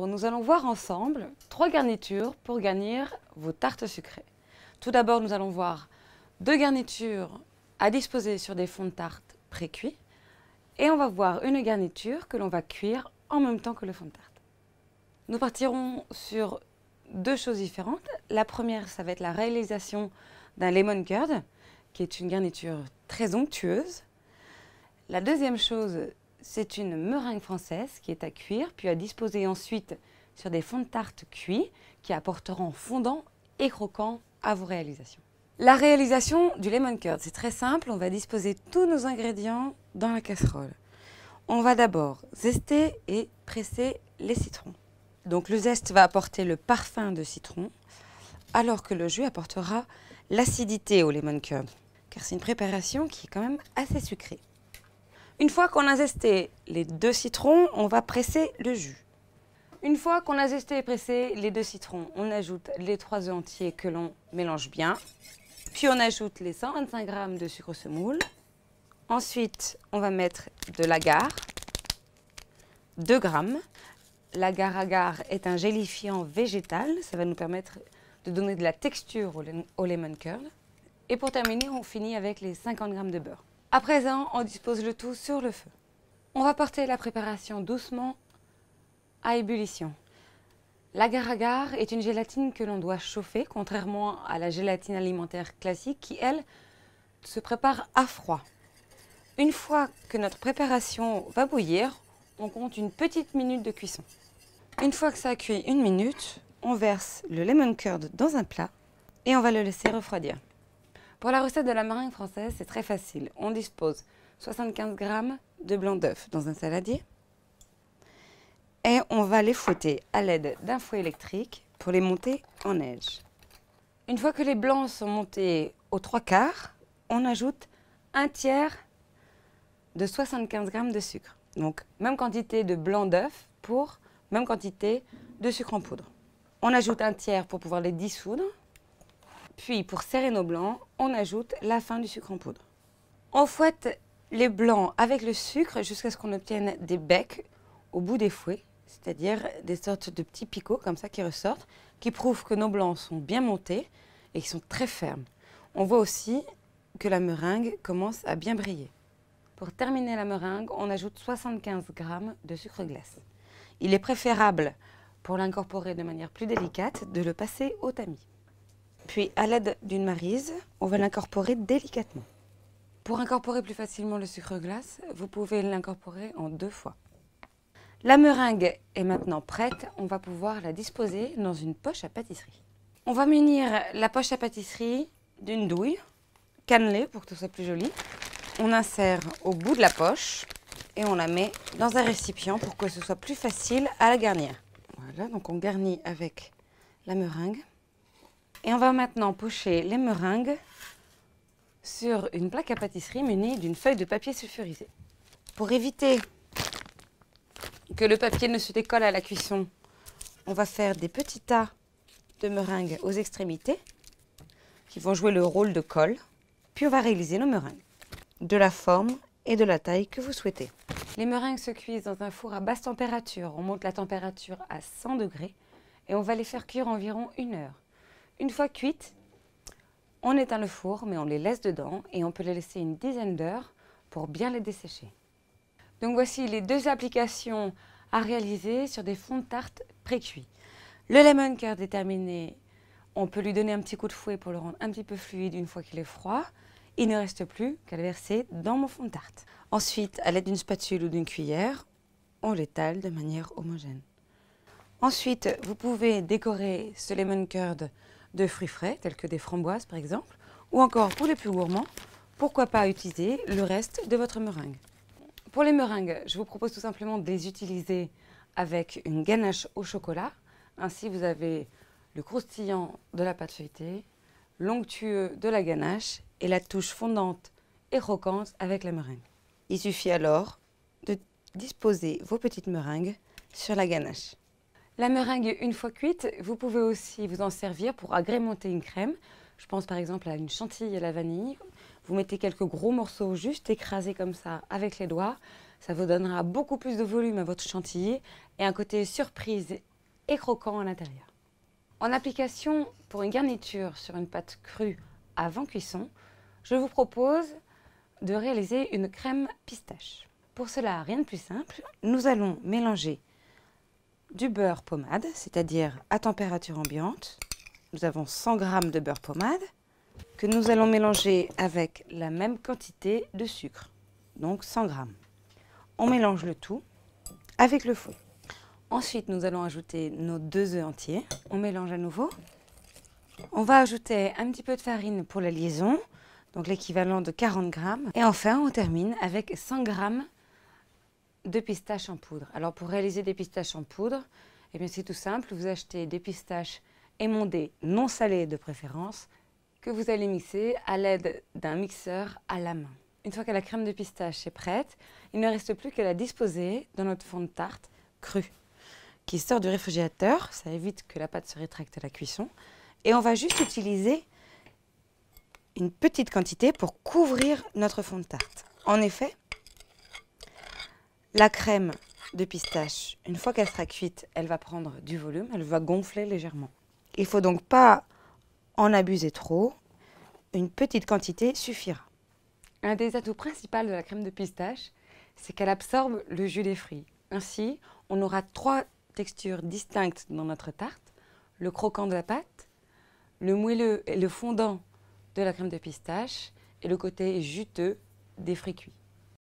Nous allons voir ensemble 3 garnitures pour garnir vos tartes sucrées. Tout d'abord, nous allons voir 2 garnitures à disposer sur des fonds de tarte pré-cuits et on va voir une garniture que l'on va cuire en même temps que le fond de tarte. Nous partirons sur 2 choses différentes. La première, ça va être la réalisation d'un lemon curd, qui est une garniture très onctueuse. La deuxième chose, c'est une meringue française qui est à cuire, puis à disposer ensuite sur des fonds de tarte cuits qui apporteront fondant et croquant à vos réalisations. La réalisation du lemon curd, c'est très simple. On va disposer tous nos ingrédients dans la casserole. On va d'abord zester et presser les citrons. Donc le zeste va apporter le parfum de citron, alors que le jus apportera l'acidité au lemon curd, car c'est une préparation qui est quand même assez sucrée. Une fois qu'on a zesté les 2 citrons, on va presser le jus. Une fois qu'on a zesté et pressé les 2 citrons, on ajoute les 3 œufs entiers que l'on mélange bien. Puis on ajoute les 125 g de sucre semoule. Ensuite, on va mettre de l'agar, 2 g. L'agar-agar est un gélifiant végétal. Ça va nous permettre de donner de la texture au lemon curd. Et pour terminer, on finit avec les 50 g de beurre. À présent, on dispose le tout sur le feu. On va porter la préparation doucement à ébullition. L'agar-agar est une gélatine que l'on doit chauffer, contrairement à la gélatine alimentaire classique qui, elle, se prépare à froid. Une fois que notre préparation va bouillir, on compte une petite minute de cuisson. Une fois que ça a cuit 1 minute, on verse le lemon curd dans un plat et on va le laisser refroidir. Pour la recette de la meringue française, c'est très facile. On dispose 75 g de blanc d'œuf dans un saladier et on va les fouetter à l'aide d'un fouet électrique pour les monter en neige. Une fois que les blancs sont montés aux 3/4, on ajoute 1/3 de 75 g de sucre. Donc, même quantité de blanc d'œuf pour même quantité de sucre en poudre. On ajoute 1/3 pour pouvoir les dissoudre. Puis, pour serrer nos blancs, on ajoute la fin du sucre en poudre. On fouette les blancs avec le sucre jusqu'à ce qu'on obtienne des becs au bout des fouets, c'est-à-dire des sortes de petits picots comme ça qui ressortent, qui prouvent que nos blancs sont bien montés et qui sont très fermes. On voit aussi que la meringue commence à bien briller. Pour terminer la meringue, on ajoute 75 g de sucre glace. Il est préférable, pour l'incorporer de manière plus délicate, de le passer au tamis. Puis, à l'aide d'une maryse, on va l'incorporer délicatement. Pour incorporer plus facilement le sucre glace, vous pouvez l'incorporer en 2 fois. La meringue est maintenant prête. On va pouvoir la disposer dans une poche à pâtisserie. On va munir la poche à pâtisserie d'une douille cannelée pour que ce soit plus joli. On insère au bout de la poche et on la met dans un récipient pour que ce soit plus facile à la garnir. Voilà, donc on garnit avec la meringue. Et on va maintenant pocher les meringues sur une plaque à pâtisserie munie d'une feuille de papier sulfurisé. Pour éviter que le papier ne se décolle à la cuisson, on va faire des petits tas de meringues aux extrémités qui vont jouer le rôle de colle. Puis on va réaliser nos meringues de la forme et de la taille que vous souhaitez. Les meringues se cuisent dans un four à basse température. On monte la température à 100 degrés et on va les faire cuire environ 1 heure. Une fois cuites, on éteint le four, mais on les laisse dedans et on peut les laisser une dizaine d'heures pour bien les dessécher. Donc voici les 2 applications à réaliser sur des fonds de tarte pré-cuits. Le lemon curd est terminé. On peut lui donner un petit coup de fouet pour le rendre un petit peu fluide une fois qu'il est froid. Il ne reste plus qu'à le verser dans mon fond de tarte. Ensuite, à l'aide d'une spatule ou d'une cuillère, on l'étale de manière homogène. Ensuite, vous pouvez décorer ce lemon curd de fruits frais, tels que des framboises par exemple, ou encore pour les plus gourmands, pourquoi pas utiliser le reste de votre meringue. Pour les meringues, je vous propose tout simplement de les utiliser avec une ganache au chocolat. Ainsi, vous avez le croustillant de la pâte feuilletée, l'onctueux de la ganache et la touche fondante et croquante avec la meringue. Il suffit alors de disposer vos petites meringues sur la ganache. La meringue, une fois cuite, vous pouvez aussi vous en servir pour agrémenter une crème. Je pense par exemple à une chantilly à la vanille. Vous mettez quelques gros morceaux juste écrasés comme ça avec les doigts. Ça vous donnera beaucoup plus de volume à votre chantilly et un côté surprise et croquant à l'intérieur. En application pour une garniture sur une pâte crue avant cuisson, je vous propose de réaliser une crème pistache. Pour cela, rien de plus simple, nous allons mélanger du beurre pommade, c'est-à-dire à température ambiante. Nous avons 100 g de beurre pommade que nous allons mélanger avec la même quantité de sucre, donc 100 g. On mélange le tout avec le fouet. Ensuite, nous allons ajouter nos 2 œufs entiers. On mélange à nouveau. On va ajouter un petit peu de farine pour la liaison, donc l'équivalent de 40 g. Et enfin, on termine avec 100 g de pistaches en poudre. Alors, pour réaliser des pistaches en poudre, eh bien, c'est tout simple. Vous achetez des pistaches émondées, non salées de préférence, que vous allez mixer à l'aide d'un mixeur à la main. Une fois que la crème de pistache est prête, il ne reste plus qu'à la disposer dans notre fond de tarte cru, qui sort du réfrigérateur. Ça évite que la pâte se rétracte à la cuisson. Et on va juste utiliser une petite quantité pour couvrir notre fond de tarte. En effet, la crème de pistache, une fois qu'elle sera cuite, elle va prendre du volume, elle va gonfler légèrement. Il ne faut donc pas en abuser trop. Une petite quantité suffira. Un des atouts principaux de la crème de pistache, c'est qu'elle absorbe le jus des fruits. Ainsi, on aura 3 textures distinctes dans notre tarte: le croquant de la pâte, le moelleux et le fondant de la crème de pistache et le côté juteux des fruits cuits.